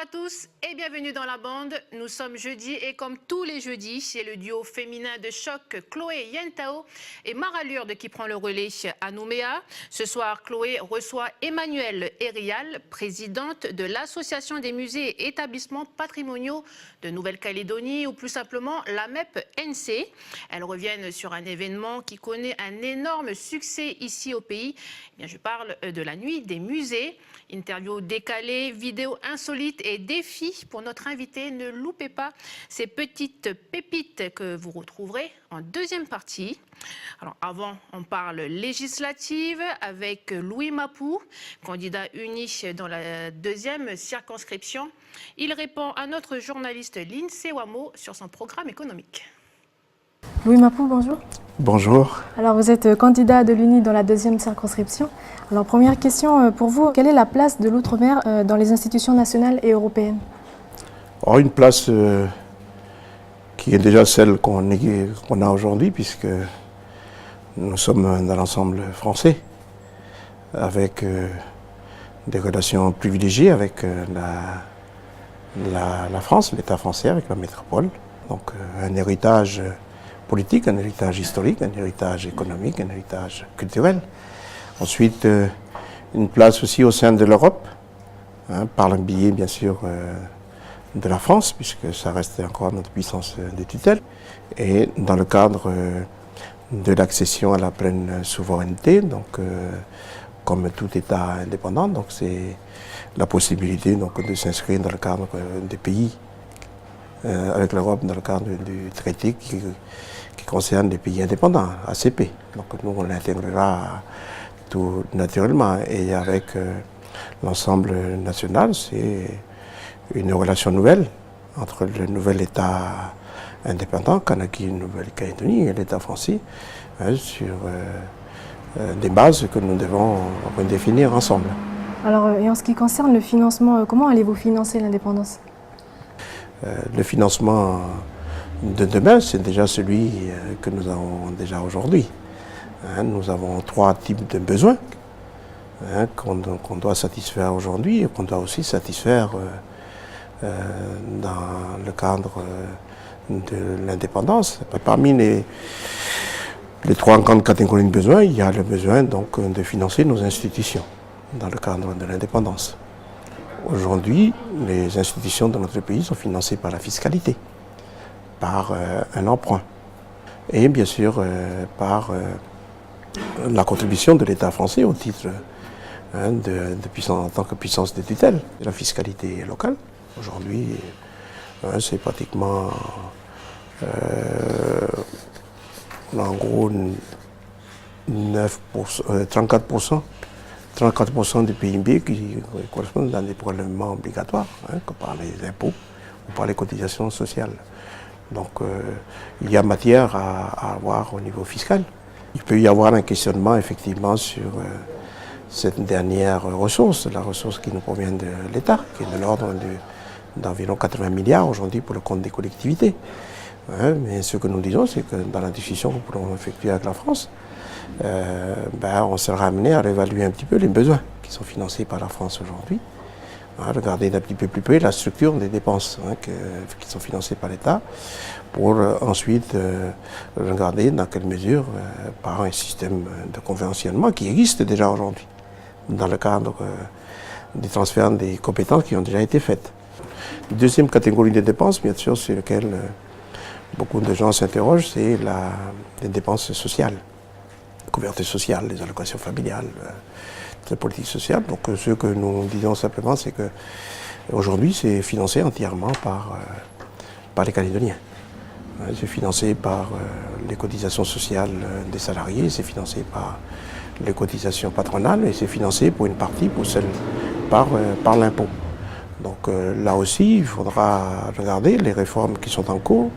à tous et bienvenue dans la bande. Nous sommes jeudi et comme tous les jeudis, c'est le duo féminin de choc Chloé Yentao et Mara Lourde qui prend le relais à Nouméa. Ce soir, Chloé reçoit Emmanuelle Hérial, présidente de l'Association des musées et établissements patrimoniaux de Nouvelle-Calédonie ou plus simplement l'AMEP-NC. Elles reviennent sur un événement qui connaît un énorme succès ici au pays. Eh bien, je parle de la nuit des musées. Interviews décalées, vidéos insolites et défis pour notre invité. Ne loupez pas ces petites pépites que vous retrouverez en deuxième partie. Alors avant, on parle législative avec Louis Mapou, candidat uni dans la deuxième circonscription. Il répond à notre journaliste Lindsay Wamo sur son programme économique. Louis Mapou, bonjour. Bonjour. Alors vous êtes candidat de l'UNI dans la deuxième circonscription. Alors première question pour vous, quelle est la place de l'outre-mer dans les institutions nationales et européennes? Une place qui est déjà celle qu'on a aujourd'hui, puisque nous sommes dans l'ensemble français, avec des relations privilégiées avec la France, l'État français, avec la métropole. Donc un héritage politique, un héritage historique, un héritage économique, un héritage culturel. Ensuite, une place aussi au sein de l'Europe, par le biais bien sûr de la France, puisque ça reste encore notre puissance de tutelle, et dans le cadre de l'accession à la pleine souveraineté, donc comme tout État indépendant, donc c'est la possibilité donc, de s'inscrire dans le cadre des pays avec l'Europe, dans le cadre du traité qui concerne les pays indépendants, ACP. Donc nous, on l'intégrera tout naturellement. Et avec l'ensemble national, c'est une relation nouvelle entre le nouvel État indépendant, Kanaki, Nouvelle-Calédonie, et l'État français, sur des bases que nous devons définir ensemble. Alors, et en ce qui concerne le financement, comment allez-vous financer l'indépendance? Le financement de demain, c'est déjà celui que nous avons déjà aujourd'hui. Nous avons trois types de besoins qu'on doit satisfaire aujourd'hui et qu'on doit aussi satisfaire dans le cadre de l'indépendance. Parmi les trois grandes catégories de besoins, il y a le besoin donc, de financer nos institutions dans le cadre de l'indépendance. Aujourd'hui, les institutions de notre pays sont financées par la fiscalité, par un emprunt et bien sûr par la contribution de l'État français au titre en tant que puissance de tutelle. La fiscalité locale, aujourd'hui, c'est pratiquement en gros 34% du PIB qui correspondent à des prélèvements obligatoires, que par les impôts ou par les cotisations sociales. Donc il y a matière à avoir au niveau fiscal. Il peut y avoir un questionnement effectivement sur cette dernière ressource, la ressource qui nous provient de l'État, qui est de l'ordre d'environ 80 milliards aujourd'hui pour le compte des collectivités. Mais ce que nous disons, c'est que dans la discussion que nous pourrons effectuer avec la France, on sera amené à réévaluer un petit peu les besoins qui sont financés par la France aujourd'hui. Regarder d'un petit peu plus près la structure des dépenses qui sont financées par l'État pour ensuite regarder dans quelle mesure, par un système de conventionnement qui existe déjà aujourd'hui, dans le cadre du transfert des compétences qui ont déjà été faites. Deuxième catégorie de dépenses, bien sûr, sur laquelle beaucoup de gens s'interrogent, c'est les dépenses sociales. Couverture sociale, les allocations familiales, la politique sociale. Donc ce que nous disons simplement, c'est que aujourd'hui, c'est financé entièrement par les Calédoniens. C'est financé par les cotisations sociales des salariés, c'est financé par les cotisations patronales et c'est financé pour une partie par l'impôt. Donc là aussi, il faudra regarder les réformes qui sont en cours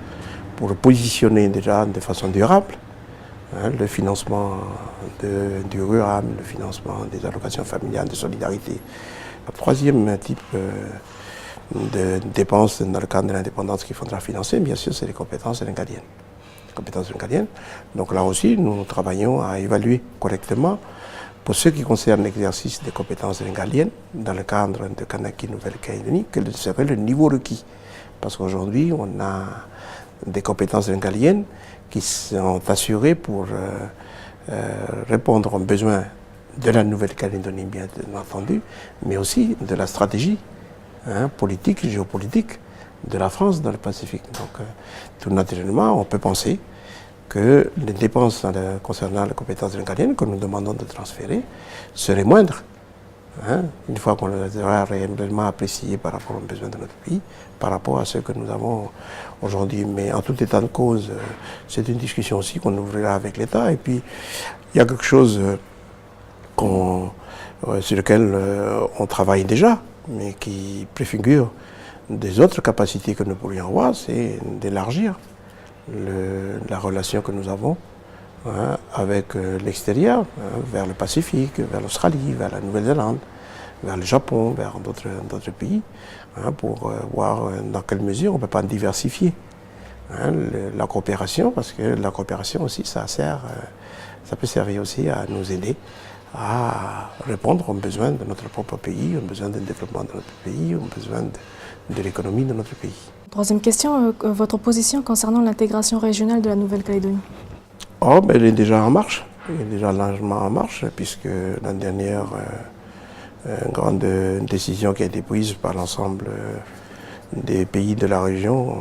pour le positionner déjà de façon durable. Le financement du RURAM, le financement des allocations familiales, de solidarité. Le troisième type de dépenses dans le cadre de l'indépendance qu'il faudra financer, bien sûr, c'est les compétences régaliennes. Donc là aussi, nous travaillons à évaluer correctement Pour ce qui concerne l'exercice des compétences régaliennes, dans le cadre de Kanaki Nouvelle-Calédonie, quel serait le niveau requis? Parce qu'aujourd'hui, on a des compétences régaliennes qui sont assurées pour répondre aux besoins de la Nouvelle-Calédonie, bien entendu, mais aussi de la stratégie politique, géopolitique de la France dans le Pacifique. Donc, tout naturellement, on peut penser que les dépenses concernant les compétences régaliennes que nous demandons de transférer seraient moindres, une fois qu'on les aura réellement appréciées par rapport aux besoins de notre pays, par rapport à ce que nous avons aujourd'hui. Mais en tout état de cause, c'est une discussion aussi qu'on ouvrira avec l'État. Et puis, il y a quelque chose sur lequel on travaille déjà, mais qui préfigure des autres capacités que nous pourrions avoir, c'est d'élargir la relation que nous avons avec l'extérieur, vers le Pacifique, vers l'Australie, vers la Nouvelle-Zélande, vers le Japon, vers d'autres pays, pour voir dans quelle mesure on ne peut pas diversifier la coopération, parce que la coopération aussi, ça peut servir aussi à nous aider à répondre aux besoins de notre propre pays, aux besoins de développement de notre pays, aux besoins de l'économie de notre pays. Troisième question, votre position concernant l'intégration régionale de la Nouvelle-Calédonie? Elle est déjà en marche, elle est déjà largement en marche, puisque la dernière grande décision qui a été prise par l'ensemble des pays de la région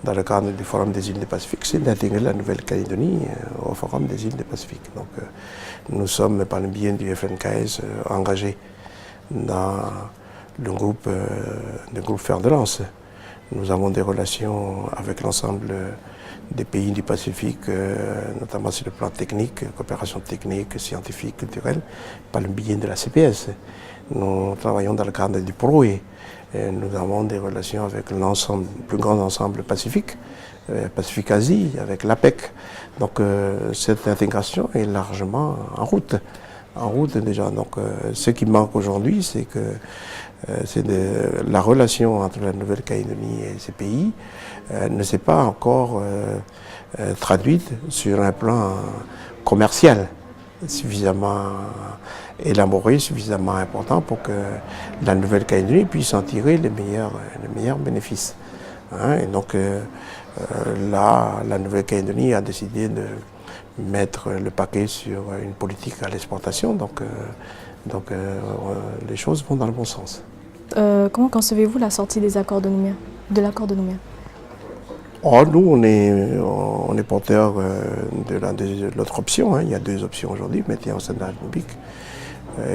dans le cadre du Forum des îles du Pacifique, c'est d'intégrer la Nouvelle-Calédonie au Forum des îles du Pacifique. Donc, nous sommes, par le biais du FNKS, engagés dans le groupe Fer de Lance. Nous avons des relations avec l'ensemble des pays du Pacifique, notamment sur le plan technique, coopération technique, scientifique, culturelle, par le biais de la CPS. Nous travaillons dans le cadre du PROE. Nous avons des relations avec l'ensemble, le plus grand ensemble Pacifique, Pacifique-Asie, avec l'APEC. Donc cette intégration est largement en route déjà. Donc ce qui manque aujourd'hui, c'est que la relation entre la Nouvelle-Calédonie et ces pays ne s'est pas encore traduite sur un plan commercial suffisamment élaboré, suffisamment important pour que la Nouvelle-Calédonie puisse en tirer les meilleurs bénéfices. Et donc là, la Nouvelle-Calédonie a décidé de mettre le paquet sur une politique à l'exportation, donc les choses vont dans le bon sens. Comment concevez-vous la sortie de l'accord de Nouméa? Nous, on est porteur de l'autre option. Il y a deux options aujourd'hui, maintien au sein de la République,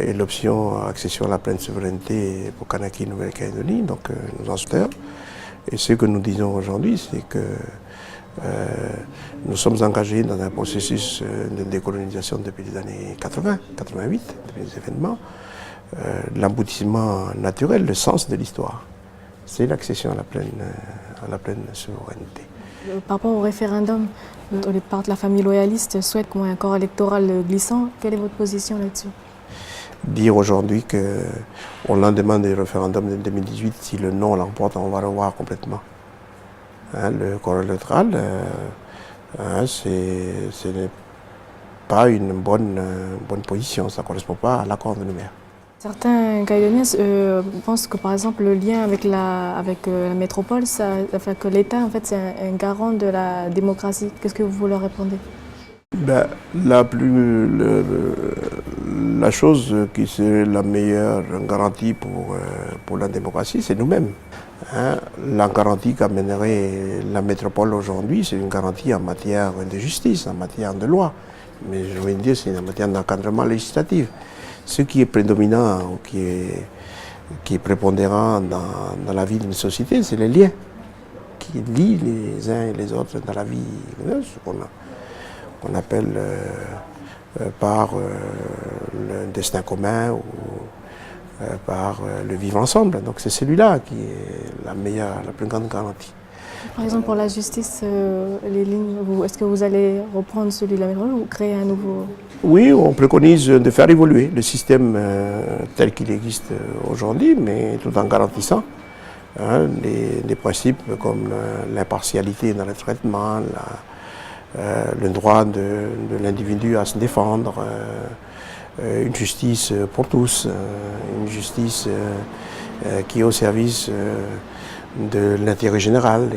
et l'option accession à la pleine souveraineté pour Kanaki Nouvelle-Calédonie. Donc nous en sommes. Et ce que nous disons aujourd'hui, c'est que nous sommes engagés dans un processus de décolonisation depuis les années 80, 88, depuis les événements. L'aboutissement naturel, le sens de l'histoire, c'est l'accession à la pleine souveraineté. Par rapport au référendum, la famille loyaliste souhaite un corps électoral glissant. Quelle est votre position là-dessus? Dire aujourd'hui qu'au lendemain du référendum de 2018, si le non l'emporte, on va revoir complètement le corps électoral, ce n'est pas une bonne position, ça ne correspond pas à l'accord de Nouméa. Certains Calédoniens pensent que par exemple le lien avec la métropole, que l'État en fait c'est un garant de la démocratie. Qu'est-ce que vous leur répondez? La chose qui est la meilleure garantie pour la démocratie, c'est nous-mêmes. La garantie qu'amènerait la métropole aujourd'hui, c'est une garantie en matière de justice, en matière de loi. Mais je veux dire, c'est en matière d'encadrement législatif. Ce qui est prédominant ou qui est prépondérant dans la vie d'une société, c'est les liens qui lient les uns et les autres dans la vie, ce qu'on appelle par le destin commun ou par le vivre ensemble. Donc c'est celui-là qui est la plus grande garantie. Par exemple, pour la justice, les lignes, est-ce que vous allez reprendre celui de la métropole ou créer un nouveau? Oui, on préconise de faire évoluer le système tel qu'il existe aujourd'hui, mais tout en garantissant des principes comme l'impartialité dans le traitement, le droit de l'individu à se défendre, une justice pour tous, une justice qui est au service de l'intérêt général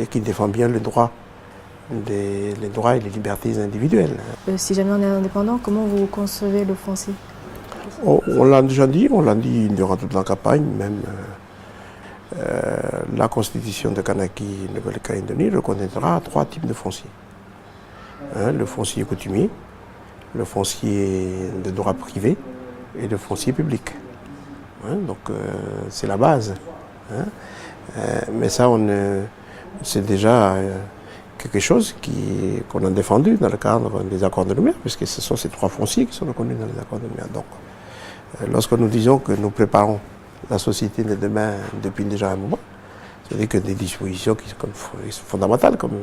et qui défend bien les droits et les libertés individuelles. Si jamais on est indépendant, comment vous concevez le foncier? On l'a déjà dit, durant toute la campagne, même la constitution de Kanaki, Nouvelle-Calédonie, reconnaîtra 3 types de fonciers. Le foncier coutumier, le foncier de droit privé et le foncier public. Donc c'est la base. Mais ça, c'est déjà quelque chose qu'on a défendu dans le cadre des accords de Nouméa, puisque ce sont ces 3 fonciers qui sont reconnus dans les accords de Nouméa. Donc, lorsque nous disons que nous préparons la société de demain depuis déjà un moment, c'est-à-dire que des dispositions qui sont fondamentales comme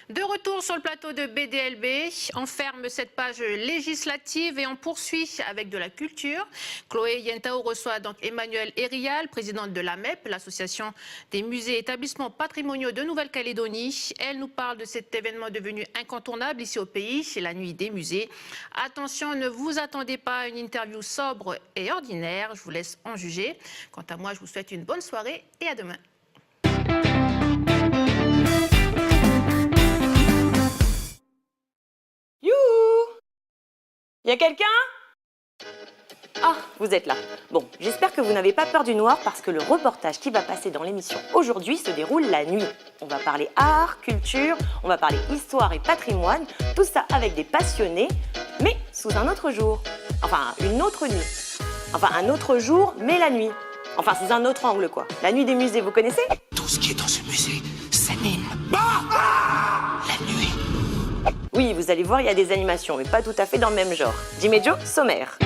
De retour sur le plateau de BDLB, on ferme cette page législative et on poursuit avec de la culture. Chloé Yentao reçoit donc Emmanuelle Hérial, présidente de l'AMEP, l'association des musées et établissements patrimoniaux de Nouvelle-Calédonie. Elle nous parle de cet événement devenu incontournable ici au pays, c'est la nuit des musées. Attention, ne vous attendez pas à une interview sobre et ordinaire, je vous laisse en juger. Quant à moi, je vous souhaite une bonne soirée et à demain. Y a quelqu'un? Ah, vous êtes là. Bon, j'espère que vous n'avez pas peur du noir parce que le reportage qui va passer dans l'émission aujourd'hui se déroule la nuit. On va parler art, culture, on va parler histoire et patrimoine, tout ça avec des passionnés, mais sous un autre jour. Enfin, une autre nuit. Enfin, un autre jour, mais la nuit. Enfin, sous un autre angle, quoi. La nuit des musées, vous connaissez? Tout ce qui est dans ce musée s'anime. La nuit. Oui, vous allez voir, il y a des animations, mais pas tout à fait dans le même genre. Jim et Joe, sommaire.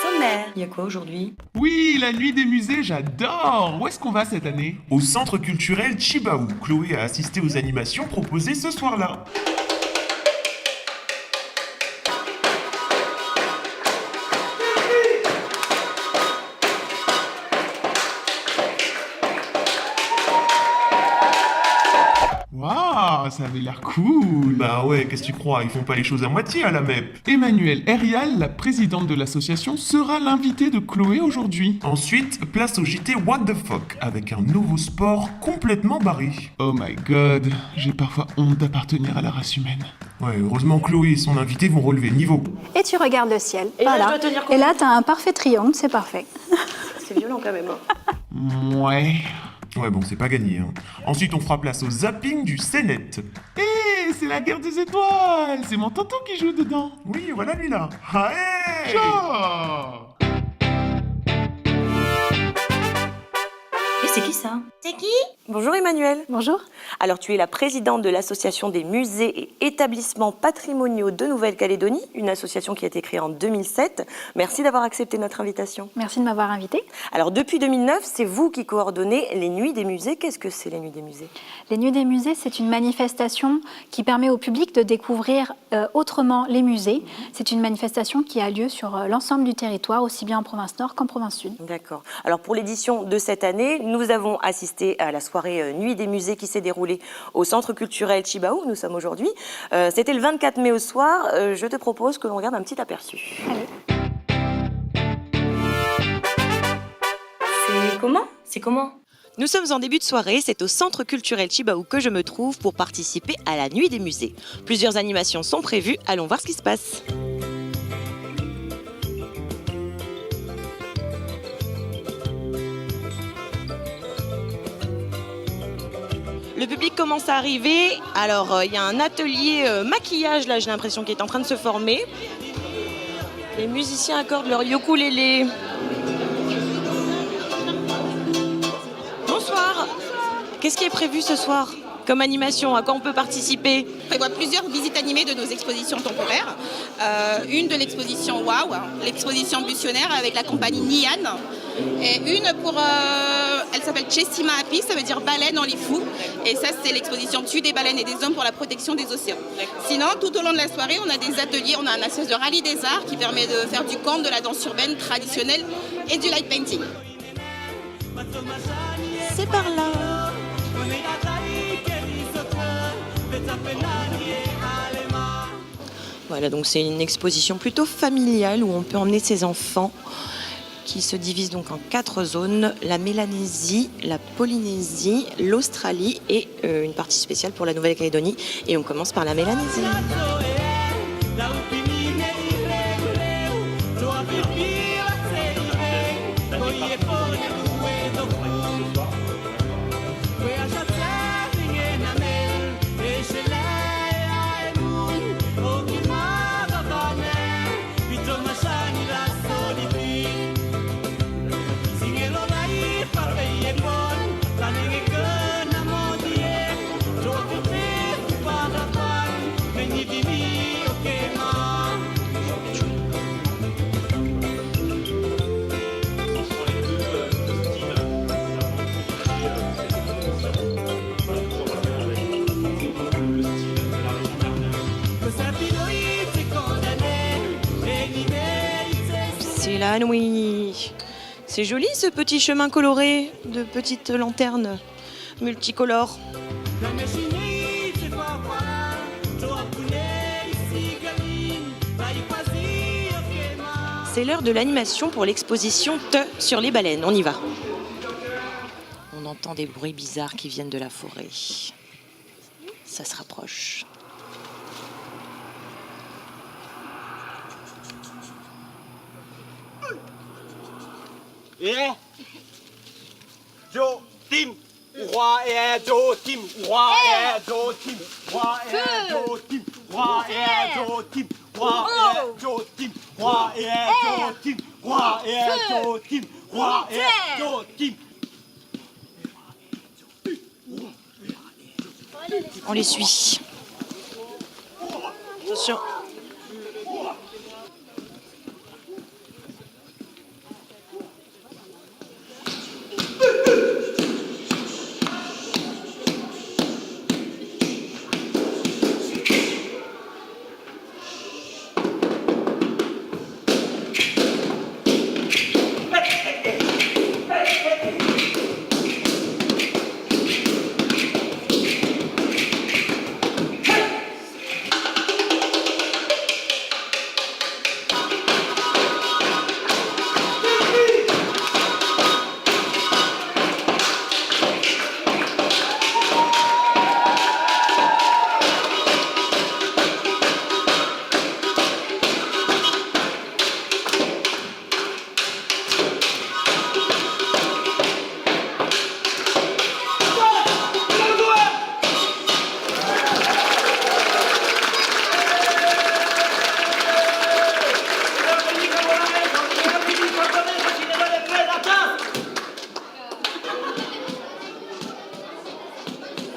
Sommaire, il y a quoi aujourd'hui? Oui, la nuit des musées, j'adore. Où est-ce qu'on va cette année? Au centre culturel Chibaou. Chloé a assisté aux animations proposées ce soir-là. Waouh, ça avait l'air cool. Bah ouais, qu'est-ce que tu crois? Ils font pas les choses à moitié à la MEP. Emmanuelle Hérial, la présidente de l'association, sera l'invitée de Chloé aujourd'hui. Ensuite, place au JT What the Fuck, avec un nouveau sport complètement barré. Oh my god, j'ai parfois honte d'appartenir à la race humaine. Ouais, heureusement Chloé et son invité vont relever le niveau. Et tu regardes le ciel. Et voilà. là, je dois tenir compte. Et là, t'as un parfait triangle, c'est parfait. C'est violent quand même. Ouais. Ouais, bon, c'est pas gagné. Hein. Ensuite, on fera place au zapping du Sénet. Hé, c'est la guerre des étoiles. C'est mon tonton qui joue dedans. Oui, voilà lui là. Ah, hey Ciao. Et c'est qui ça? C'est qui? Bonjour Emmanuelle. Bonjour. Alors tu es la présidente de l'association des musées et établissements patrimoniaux de Nouvelle-Calédonie, une association qui a été créée en 2007. Merci d'avoir accepté notre invitation. Merci de m'avoir invitée. Alors depuis 2009, c'est vous qui coordonnez les Nuits des musées. Qu'est-ce que c'est les Nuits des musées? Les Nuits des musées, c'est une manifestation qui permet au public de découvrir autrement les musées. C'est une manifestation qui a lieu sur l'ensemble du territoire, aussi bien en province nord qu'en province sud. D'accord. Alors pour l'édition de cette année, nous avons assisté à la soirée Nuit des musées qui s'est déroulée au centre culturel Chibaou, où nous sommes aujourd'hui. C'était le 24 mai au soir. Je te propose que l'on regarde un petit aperçu. Allez. C'est comment? Nous sommes en début de soirée, c'est au centre culturel Chibaou que je me trouve pour participer à la Nuit des musées. Plusieurs animations sont prévues, allons voir ce qui se passe. Le public commence à arriver. Alors, il y a un atelier maquillage, là, j'ai l'impression, qui est en train de se former. Les musiciens accordent leur ukulélé. Bonsoir. Qu'est-ce qui est prévu ce soir comme animation? À quoi on peut participer? On prévoit plusieurs visites animées de nos expositions temporaires. Une de l'exposition Wow, l'exposition butionnaire avec la compagnie Nian. Et une pour, elle s'appelle Chessima Api, ça veut dire baleine en lit fou. Et ça, c'est l'exposition Tue des baleines et des hommes pour la protection des océans. Sinon, tout au long de la soirée, on a des ateliers, on a un espèce de rallye des arts qui permet de faire du conte, de la danse urbaine traditionnelle et du light painting. C'est par là. Voilà, donc c'est une exposition plutôt familiale où on peut emmener ses enfants, qui se divise donc en 4 zones, la Mélanésie, la Polynésie, l'Australie et une partie spéciale pour la Nouvelle-Calédonie. Et on commence par la Mélanésie. C'est la nuit. C'est joli ce petit chemin coloré de petites lanternes multicolores. C'est l'heure de l'animation pour l'exposition Te sur les baleines. On y va. On entend des bruits bizarres qui viennent de la forêt. Ça se rapproche. Jo Tim, roi et Jo Tim, roi et Jo Tim, roi et Jo Tim, roi et Jo Tim, roi et Jo Tim, roi et Jo Tim, roi et Jo Tim, roi et Jo Tim. On les suit. Attention.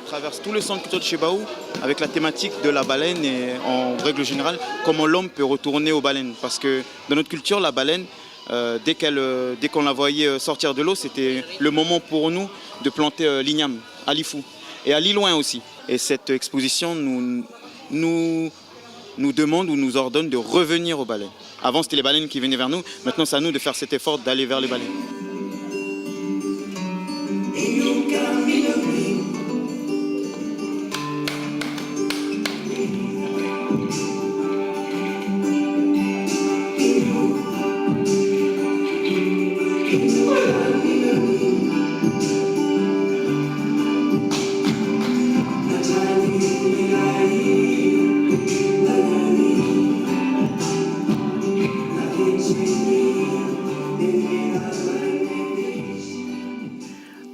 Traverse tout le centre culturel de Chebao avec la thématique de la baleine et en règle générale comment l'homme peut retourner aux baleines. Parce que dans notre culture, la baleine, dès qu'on la voyait sortir de l'eau, c'était le moment pour nous de planter l'igname à Lifou et à Liloin aussi. Et cette exposition nous demande ou nous ordonne de revenir aux baleines. Avant, c'était les baleines qui venaient vers nous. Maintenant, c'est à nous de faire cet effort d'aller vers les baleines.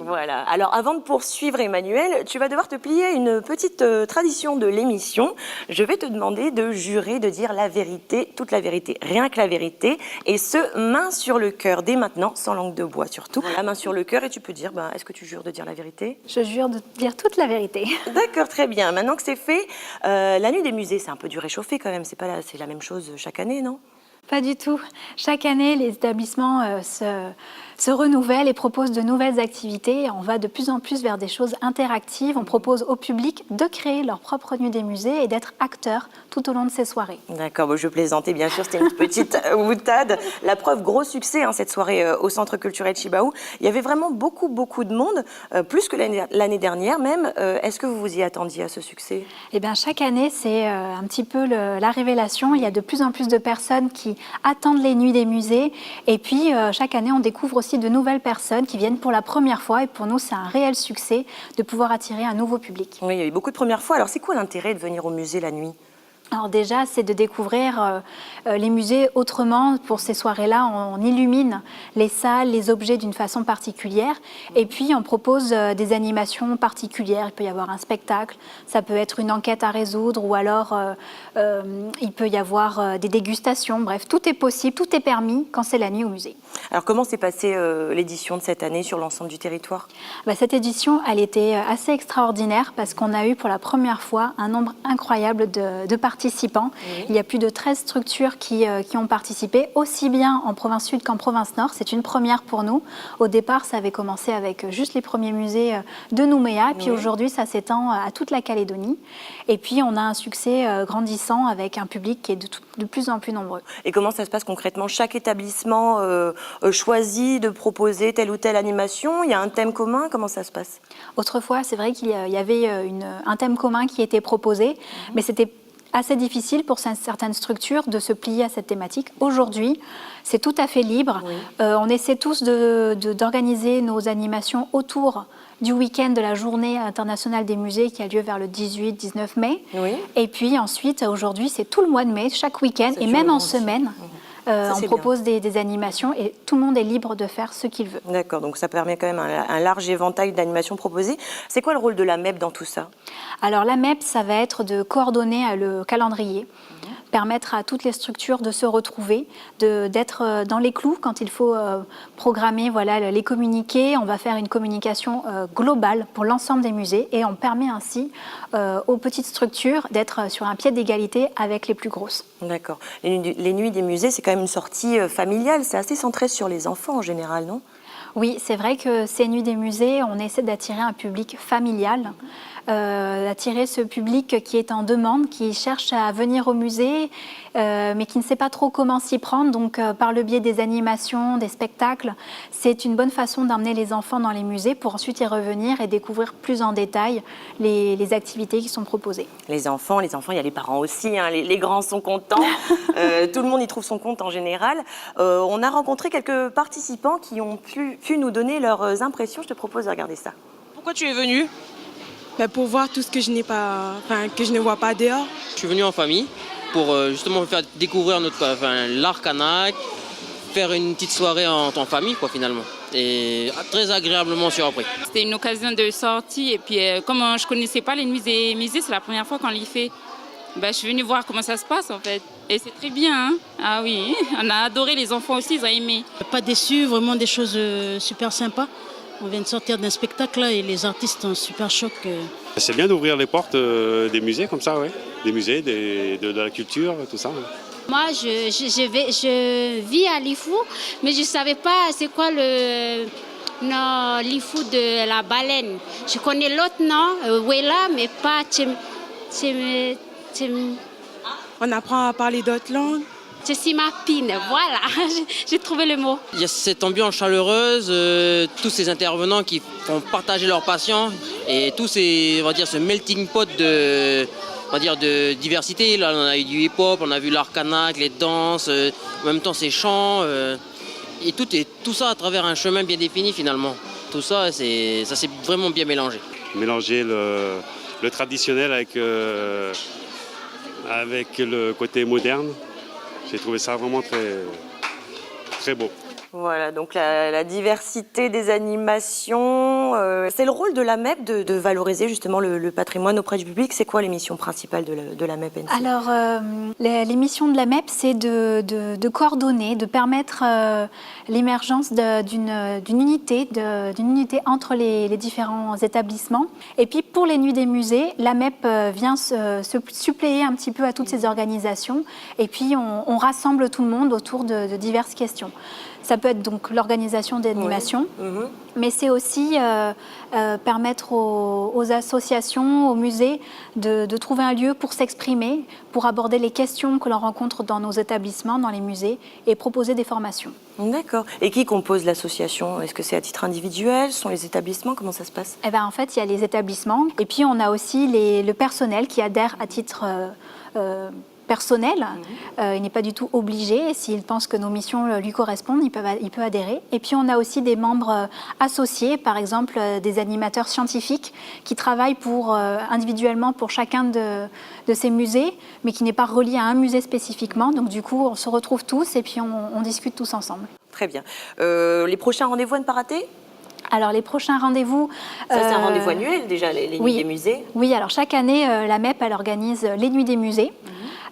Voilà. Alors avant de poursuivre Emmanuel, tu vas devoir te plier à une petite tradition de l'émission. Je vais te demander de jurer, de dire la vérité, toute la vérité, rien que la vérité, et ce, main sur le cœur, dès maintenant, sans langue de bois surtout. La main sur le cœur et tu peux dire, est-ce que tu jures de dire la vérité? Je jure de dire toute la vérité. D'accord, très bien. Maintenant que c'est fait, la nuit des musées, c'est un peu du réchauffé quand même, c'est la même chose chaque année, non? Pas du tout. Chaque année, les établissements se renouvellent et proposent de nouvelles activités. On va de plus en plus vers des choses interactives. On propose au public de créer leur propre nuit des musées et d'être acteurs tout au long de ces soirées. D'accord, bon, je plaisantais bien sûr, c'était une petite boutade. La preuve, gros succès, cette soirée au Centre culturel Chibaou. Il y avait vraiment beaucoup de monde, plus que l'année dernière même. Est-ce que vous vous y attendiez à ce succès? Eh bien, chaque année, c'est un petit peu la révélation. Il y a de plus en plus de personnes qui attendent les nuits des musées. Et puis, chaque année, on découvre aussi de nouvelles personnes qui viennent pour la première fois. Et pour nous, c'est un réel succès de pouvoir attirer un nouveau public. Oui, il y a eu beaucoup de premières fois. Alors, c'est quoi l'intérêt de venir au musée la nuit? Alors déjà, c'est de découvrir les musées autrement. Pour ces soirées-là, on illumine les salles, les objets d'une façon particulière. Et puis, on propose des animations particulières. Il peut y avoir un spectacle, ça peut être une enquête à résoudre, ou alors il peut y avoir des dégustations. Bref, tout est possible, tout est permis quand c'est la nuit au musée. Alors, comment s'est passée l'édition de cette année sur l'ensemble du territoire? Cette édition, elle était assez extraordinaire parce qu'on a eu pour la première fois un nombre incroyable de participants. Oui. Il y a plus de 13 structures qui ont participé, aussi bien en province sud qu'en province nord. C'est une première pour nous. Au départ, ça avait commencé avec juste les premiers musées de Nouméa. Et puis aujourd'hui, ça s'étend à toute la Calédonie. Et puis, on a un succès grandissant avec un public qui est de plus en plus nombreux. Et comment ça se passe concrètement? Chaque établissement choisit de proposer telle ou telle animation? Il y a un thème commun? Comment ça se passe? Autrefois, c'est vrai qu'il y avait un thème commun qui était proposé, mais c'était assez difficile pour certaines structures de se plier à cette thématique. Aujourd'hui, c'est tout à fait libre. Oui. On essaie tous d'organiser nos animations autour du week-end de la journée internationale des musées qui a lieu vers le 18-19 mai. Oui. Et puis ensuite, aujourd'hui, c'est tout le mois de mai, chaque week-end, et même en semaine. On propose des animations et tout le monde est libre de faire ce qu'il veut. D'accord, donc ça permet quand même un large éventail d'animations proposées. C'est quoi le rôle de la MEP dans tout ça? Alors la MEP, ça va être de coordonner le calendrier, permettre à toutes les structures de se retrouver, d'être dans les clous quand il faut programmer les communiqués. On va faire une communication globale pour l'ensemble des musées et on permet ainsi aux petites structures d'être sur un pied d'égalité avec les plus grosses. D'accord. Les nuits des musées, c'est quand même une sortie familiale. C'est assez centré sur les enfants en général, non? Oui, c'est vrai que ces nuits des musées, on essaie d'attirer un public familial, d'attirer ce public qui est en demande, qui cherche à venir au musée, mais qui ne sait pas trop comment s'y prendre. Donc, par le biais des animations, des spectacles, c'est une bonne façon d'emmener les enfants dans les musées pour ensuite y revenir et découvrir plus en détail les activités qui sont proposées. Les enfants, il y a les parents aussi, les grands sont contents, tout le monde y trouve son compte en général. On a rencontré quelques participants qui ont pu nous donner leurs impressions. Je te propose de regarder ça. Pourquoi tu es venue? Pour voir tout ce que je ne vois pas dehors. Je suis venu en famille pour justement faire découvrir l'art kanak, faire une petite soirée en famille finalement. Et très agréablement surpris. C'était une occasion de sortie et puis comme je ne connaissais pas les nuits des musées, c'est la première fois qu'on les fait. Je suis venue voir comment ça se passe en fait. Et c'est très bien. Ah oui, on a adoré, les enfants aussi, ils ont aimé. Pas déçu, vraiment des choses super sympas. On vient de sortir d'un spectacle là, et les artistes ont super choc. C'est bien d'ouvrir les portes des musées comme ça, ouais. Des musées, de la culture, tout ça. Ouais. Moi, je vis à Lifou, mais je ne savais pas c'est quoi Lifou de la baleine. Je connais l'autre nom, Wela, mais pas On apprend à parler d'autres langues. Chessimapine, voilà, j'ai trouvé le mot. Il y a cette ambiance chaleureuse, tous ces intervenants qui font partager leur passion et tout ce melting pot de diversité. Là, on a eu du hip-hop, on a vu l'art kanak, les danses, en même temps ces chants, et tout ça à travers un chemin bien défini finalement. Tout ça, ça s'est vraiment bien mélangé. Mélanger le traditionnel avec le côté moderne. J'ai trouvé ça vraiment très, très beau. Voilà, donc la diversité des animations, question. C'est le rôle de la MEP de valoriser justement le patrimoine auprès du public. C'est quoi les missions principales de la MEP? Alors, les missions de la MEP, c'est de coordonner, de permettre l'émergence d'une unité entre les différents établissements. Et puis, pour les nuits des musées, la MEP vient se suppléer un petit peu à toutes ces organisations. Et puis, on rassemble tout le monde autour de diverses questions. Ça peut être donc l'organisation d'animation, mais c'est aussi permettre aux associations, aux musées de trouver un lieu pour s'exprimer, pour aborder les questions que l'on rencontre dans nos établissements, dans les musées, et proposer des formations. D'accord. Et qui compose l'association? Est-ce que c'est à titre individuel? Ce sont les établissements? Comment ça se passe? En fait, il y a les établissements, et puis on a aussi le personnel qui adhère à titre personnel. Il n'est pas du tout obligé. S'il pense que nos missions lui correspondent, il peut adhérer. Et puis, on a aussi des membres associés, par exemple des animateurs scientifiques qui travaillent individuellement pour chacun de ces musées, mais qui n'est pas relié à un musée spécifiquement. Donc, du coup, on se retrouve tous et puis on discute tous ensemble. Très bien. Les prochains rendez-vous à ne pas rater? Alors, les prochains rendez-vous... Ça, c'est un rendez-vous annuel, déjà, les Nuits des musées? Oui, alors chaque année, la MEP, elle organise les Nuits des musées.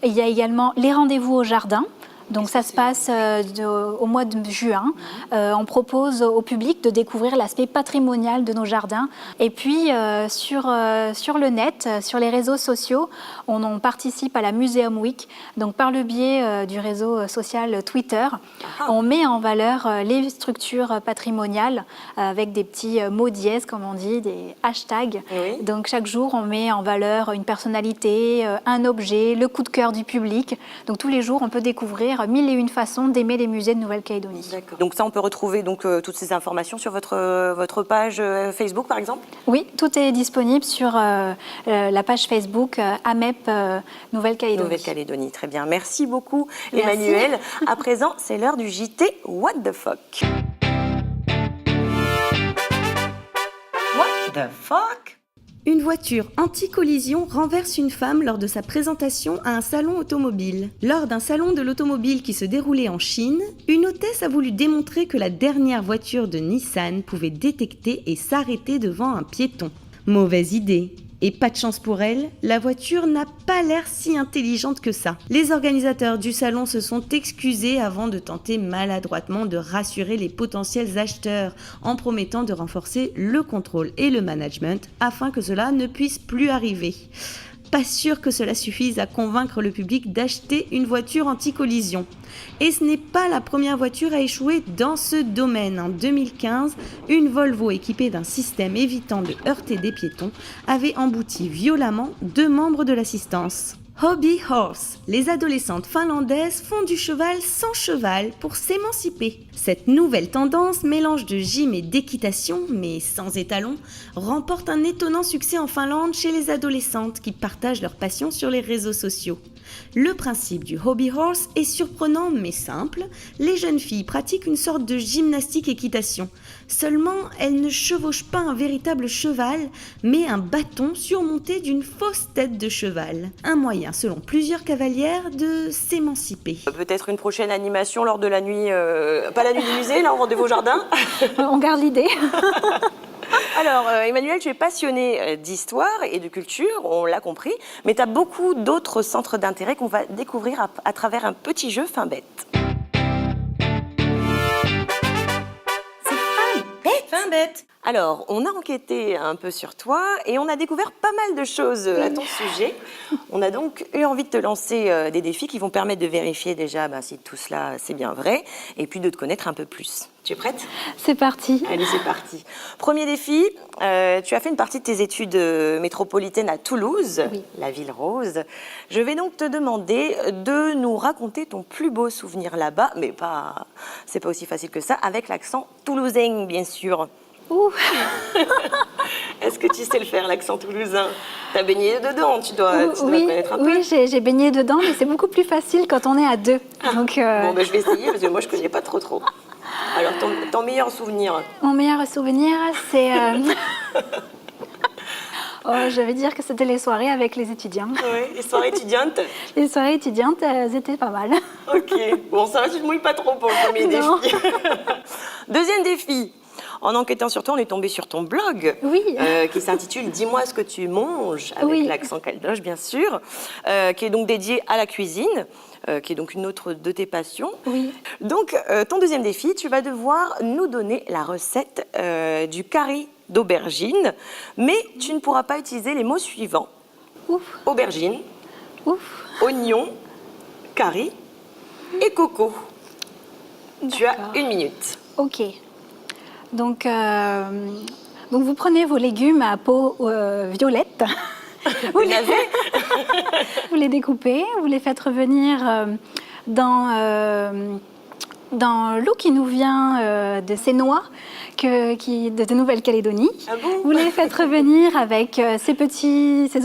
Et il y a également les rendez-vous au jardin. Donc ça se passe au mois de juin. On propose au public de découvrir l'aspect patrimonial de nos jardins. Et puis sur le net, sur les réseaux sociaux, on participe à la Museum Week. Donc par le biais du réseau social Twitter, on met en valeur les structures patrimoniales avec des petits mots dièses, comme on dit, des hashtags. Oui. Donc chaque jour, on met en valeur une personnalité, un objet, le coup de cœur du public. Donc tous les jours, on peut découvrir 1001 façons d'aimer les musées de Nouvelle-Calédonie. D'accord. Donc ça, on peut retrouver toutes ces informations sur votre page Facebook, par exemple? Oui, tout est disponible sur la page Facebook AMEP Nouvelle-Calédonie. Nouvelle-Calédonie, très bien. Merci beaucoup, Emmanuelle. À présent, c'est l'heure du JT What the Fuck. What the fuck? Une voiture anti-collision renverse une femme lors de sa présentation à un salon automobile. Lors d'un salon de l'automobile qui se déroulait en Chine, une hôtesse a voulu démontrer que la dernière voiture de Nissan pouvait détecter et s'arrêter devant un piéton. Mauvaise idée. Et pas de chance pour elle, la voiture n'a pas l'air si intelligente que ça. Les organisateurs du salon se sont excusés avant de tenter maladroitement de rassurer les potentiels acheteurs en promettant de renforcer le contrôle et le management afin que cela ne puisse plus arriver. Pas sûr que cela suffise à convaincre le public d'acheter une voiture anti-collision. Et ce n'est pas la première voiture à échouer dans ce domaine. En 2015, une Volvo équipée d'un système évitant de heurter des piétons avait embouti violemment 2 membres de l'assistance. Hobby Horse. Les adolescentes finlandaises font du cheval sans cheval pour s'émanciper. Cette nouvelle tendance, mélange de gym et d'équitation, mais sans étalon, remporte un étonnant succès en Finlande chez les adolescentes qui partagent leur passion sur les réseaux sociaux. Le principe du Hobby Horse est surprenant mais simple. Les jeunes filles pratiquent une sorte de gymnastique-équitation. Seulement, elles ne chevauchent pas un véritable cheval, mais un bâton surmonté d'une fausse tête de cheval. Un moyen, selon plusieurs cavalières, de s'émanciper. Peut-être une prochaine animation lors de la nuit, pas la nuit du musée, là, au rendez-vous au jardin. On garde l'idée. Alors, Emmanuelle, tu es passionnée d'histoire et de culture, on l'a compris, mais tu as beaucoup d'autres centres d'intérêt qu'on va découvrir à travers un petit jeu fin bête. Fin bête. Alors, on a enquêté un peu sur toi et on a découvert pas mal de choses à ton sujet. On a donc eu envie de te lancer des défis qui vont permettre de vérifier déjà si tout cela c'est bien vrai et puis de te connaître un peu plus. Tu es prête? C'est parti. Allez, c'est parti. Premier défi, tu as fait une partie de tes études métropolitaines à Toulouse, oui. La ville rose. Je vais donc te demander de nous raconter ton plus beau souvenir là-bas, mais c'est pas aussi facile que ça, avec l'accent toulousain, bien sûr. Est-ce que tu sais le faire, l'accent toulousain? T'as baigné dedans, tu dois connaître un peu. Oui, j'ai baigné dedans, mais c'est beaucoup plus facile quand on est à 2. Donc, Bon, je vais essayer, parce que moi, je connais pas trop. Alors, ton meilleur souvenir? Mon meilleur souvenir, c'est... je vais dire que c'était les soirées avec les étudiants. Oui, les soirées étudiantes? Les soirées étudiantes, elles étaient pas mal. Ok, bon, ça va, tu te mouilles pas trop pour le premier défi. Deuxième défi. En enquêtant sur toi, on est tombé sur ton blog qui s'intitule « Dis-moi ce que tu manges » avec l'accent caldoche, bien sûr, qui est donc dédié à la cuisine, qui est donc une autre de tes passions. Oui. Donc, ton deuxième défi, tu vas devoir nous donner la recette du curry d'aubergine, mais tu ne pourras pas utiliser les mots suivants. Aubergine, oignon, curry et coco. Tu as 1 minute. Ok. Donc vous prenez vos légumes à peau violette. Vous les découpez, vous les faites revenir dans l'eau qui nous vient de ces noix de Nouvelle-Calédonie. Ah bon? Vous les faites revenir avec ces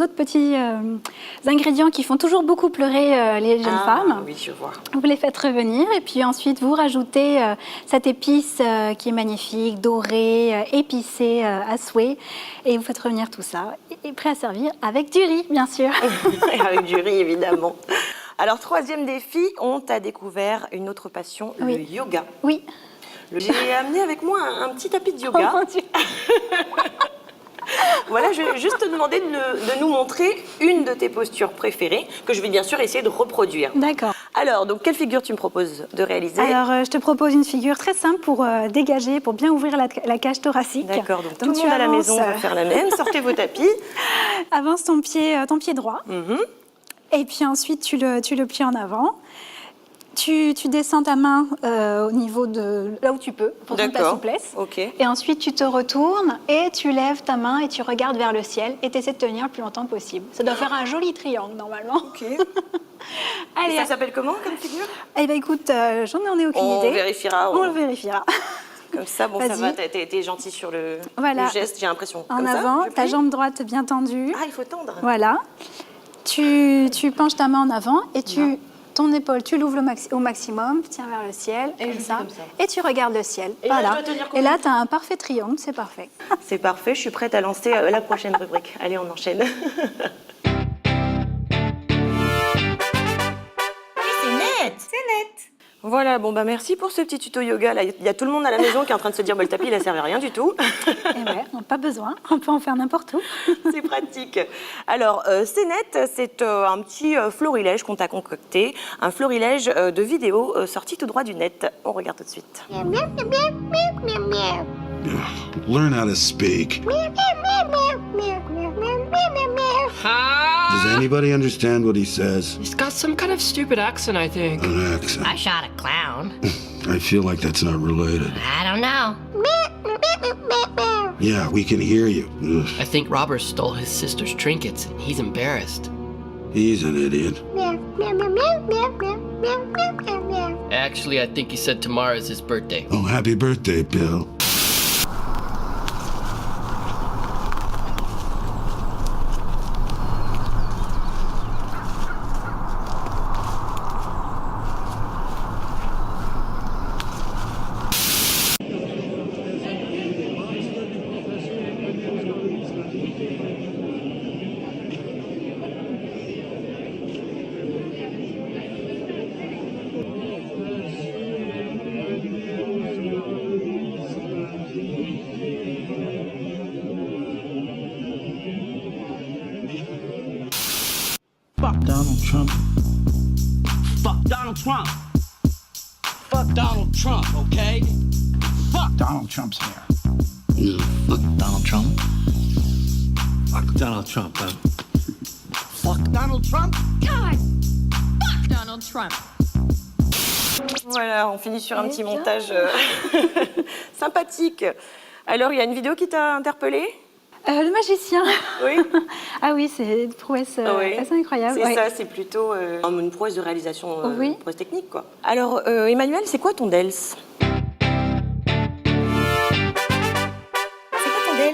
autres petits ingrédients qui font toujours beaucoup pleurer les jeunes femmes. Oui, je vois. Vous les faites revenir et puis ensuite vous rajoutez cette épice qui est magnifique, dorée, épicée à souhait. Et vous faites revenir tout ça. Et prêt à servir avec du riz, bien sûr. Avec du riz, évidemment. Alors, troisième défi, on t'a découvert une autre passion, le yoga. Oui. J'ai amené avec moi un petit tapis de yoga. Oh mon Dieu. Voilà, je vais juste te demander de nous montrer une de tes postures préférées, que je vais bien sûr essayer de reproduire. D'accord. Alors, donc, quelle figure tu me proposes de réaliser? Alors, je te propose une figure très simple pour dégager, pour bien ouvrir la cage thoracique. D'accord, donc tout le monde à la maison va faire la même. Sortez vos tapis. Avance ton pied droit. Et puis ensuite, tu le plies en avant. Tu descends ta main au niveau de là où tu peux, pour prendre ta souplesse. Okay. Et ensuite, tu te retournes et tu lèves ta main et tu regardes vers le ciel et tu essaies de tenir le plus longtemps possible. Ça doit faire un joli triangle, normalement. Ok. Allez, et ça s'appelle comment, comme figure? Eh bien, écoute, j'en ai aucune idée. On vérifiera. On le vérifiera. Comme ça, bon, ça va, t'es gentil sur le geste, j'ai l'impression. En avant, ta jambe droite bien tendue. Ah, il faut tendre. Voilà. Tu penches ta main en avant et ton épaule, tu l'ouvres au maximum, tu tiens vers le ciel, comme ça, et tu regardes le ciel. Et voilà. là, je dois tenir et là, tu as un parfait triangle, c'est parfait. C'est parfait, je suis prête à lancer la prochaine rubrique. Allez, on enchaîne. C'est net. Voilà, bon bah merci pour ce petit tuto yoga. Là, il y a tout le monde à la maison qui est en train de se dire, bah, le tapis, il a servi à rien du tout. Et ouais, pas besoin, on peut en faire n'importe où. C'est pratique. Alors, c'est net, c'est un petit florilège qu'on t'a concocté, un florilège de vidéos sorti tout droit du net. On regarde tout de suite. Learn how to speak. Does anybody understand what he says? He's got some kind of stupid accent, I think. An accent. I shot a clown. I feel like that's not related. I don't know. Yeah, we can hear you. Ugh. I think Robert stole his sister's trinkets. He's embarrassed. He's an idiot. Actually, I think he said tomorrow is his birthday. Oh, happy birthday, Bill. Fuck Donald Trump. Fuck Donald Trump. Fuck Donald Trump, okay? Fuck Donald Trump's hair. Fuck Donald Trump. Fuck Donald Trump. Fuck Donald Trump. God! Fuck Donald Trump. Voilà, on finit sur un petit montage sympathique. Alors, il y a une vidéo qui t'a interpellée? Le magicien. Oui. Ah oui, c'est une prouesse assez incroyable. C'est ça, c'est plutôt une prouesse de réalisation, Oui. une prouesse technique, quoi. Alors, Emmanuel, c'est quoi ton DELS?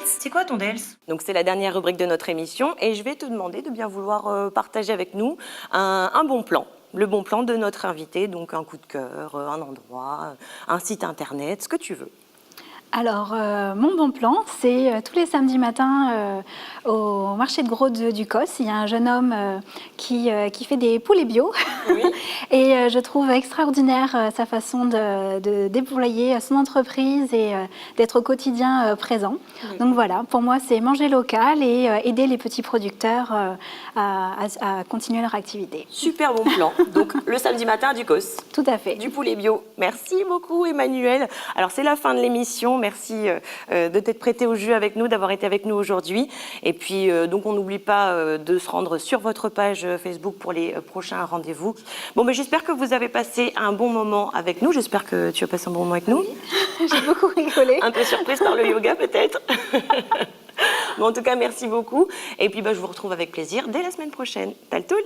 C'est quoi ton DELS? Donc, c'est la dernière rubrique de notre émission et je vais te demander de bien vouloir partager avec nous un bon plan. Le bon plan de notre invité, donc un coup de cœur, un endroit, un site internet, ce que tu veux. Alors, mon bon plan, c'est tous les samedis matins au marché de gros du COS. Il y a un jeune homme qui fait des poulets bio. Oui. Et je trouve extraordinaire sa façon de déployer son entreprise et d'être au quotidien présent. Oui. Donc voilà, pour moi, c'est manger local et aider les petits producteurs à continuer leur activité. Super bon plan. Donc, le samedi matin du COS. Tout à fait. Du poulet bio. Merci beaucoup, Emmanuelle. Alors, c'est la fin de l'émission. Merci de t'être prêté au jeu avec nous, d'avoir été avec nous aujourd'hui. Et puis, donc, on n'oublie pas de se rendre sur votre page Facebook pour les prochains rendez-vous. Bon, mais j'espère que vous avez passé un bon moment avec nous. J'espère que tu as passé un bon moment avec nous. Oui. J'ai beaucoup rigolé. Un peu surprise par le yoga, peut-être. Bon, en tout cas, merci beaucoup. Et puis, je vous retrouve avec plaisir dès la semaine prochaine. Taltoul!